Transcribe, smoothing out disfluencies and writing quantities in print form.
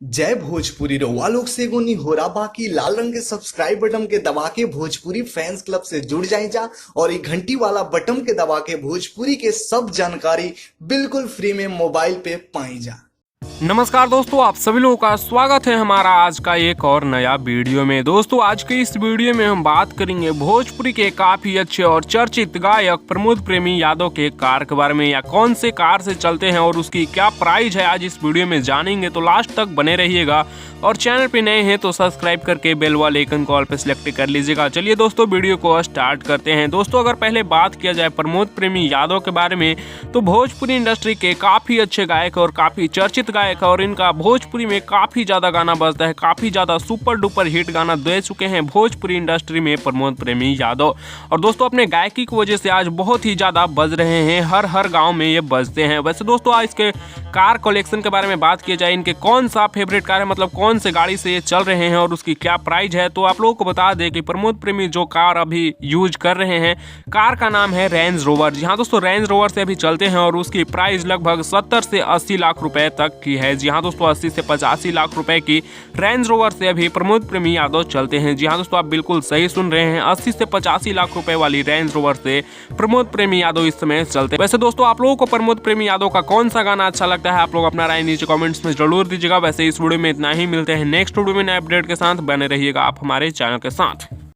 जय भोजपुरी रउआ लोग से एगो निहोरा बाकी लाल रंग के सब्सक्राइब बटन के दबा के भोजपुरी फैंस क्लब से जुड़ जाए जा और ये घंटी वाला बटन के दबा के भोजपुरी के सब जानकारी बिल्कुल फ्री में मोबाइल पे पाई जा। नमस्कार दोस्तों, आप सभी लोगों का स्वागत है हमारा आज का एक और नया वीडियो में। दोस्तों आज के इस वीडियो में हम बात करेंगे भोजपुरी के काफी अच्छे और चर्चित गायक प्रमोद प्रेमी यादव के कार के बारे में, या कौन से कार से चलते हैं और उसकी क्या प्राइस है, आज इस वीडियो में जानेंगे। तो लास्ट तक बने रहिएगा और चैनल पे नए हैं तो सब्सक्राइब करके बेल वाले आइकन कॉल पे सिलेक्ट कर लीजिएगा। चलिए दोस्तों वीडियो को स्टार्ट करते हैं। दोस्तों अगर पहले बात किया जाए प्रमोद प्रेमी यादव के बारे में, तो भोजपुरी इंडस्ट्री के काफी अच्छे गायक और काफी चर्चित गायक, और इनका भोजपुरी में काफी ज्यादा गाना बजता है, काफी ज्यादा सुपर डुपर हिट गाना दे चुके हैं भोजपुरी इंडस्ट्री में प्रमोद प्रेमी यादव। और दोस्तों अपने गायकी की वजह से आज बहुत ही ज्यादा बज रहे हैं, हर गांव में ये बजते हैं। वैसे दोस्तों आज इसके कार कलेक्शन के बारे में बात की जाए, इनके कौन सा फेवरेट कार है, मतलब कौन से गाड़ी से ये चल रहे हैं और उसकी क्या प्राइस है, तो आप लोगों को बता दें कि प्रमोद प्रेमी जो कार अभी यूज कर रहे हैं, कार का नाम है रेंज रोवर। जी हाँ दोस्तों, रेंज रोवर से अभी चलते हैं और उसकी प्राइस लगभग 70 से 80 लाख रुपए तक की है। जी हाँ दोस्तों, 80 से 85 लाख रुपए की रेंज रोवर से अभी प्रमोद प्रेमी यादव चलते हैं। जी हाँ दोस्तों, आप बिल्कुल सही सुन रहे हैं, 80 से 85 लाख रुपए वाली रेंज रोवर से प्रमोद प्रेमी यादव इस समय चलते हैं। वैसे दोस्तों आप लोगों को प्रमोद प्रेमी यादव का कौन सा गाना अच्छा लगता है, आप लोग अपना राय नीचे कमेंट्स में जरूर दीजिएगा। वैसे इस वीडियो में इतना ही, मिलते हैं नेक्स्ट वीडियो में नए अपडेट के साथ। बने रहिएगा आप हमारे चैनल के साथ।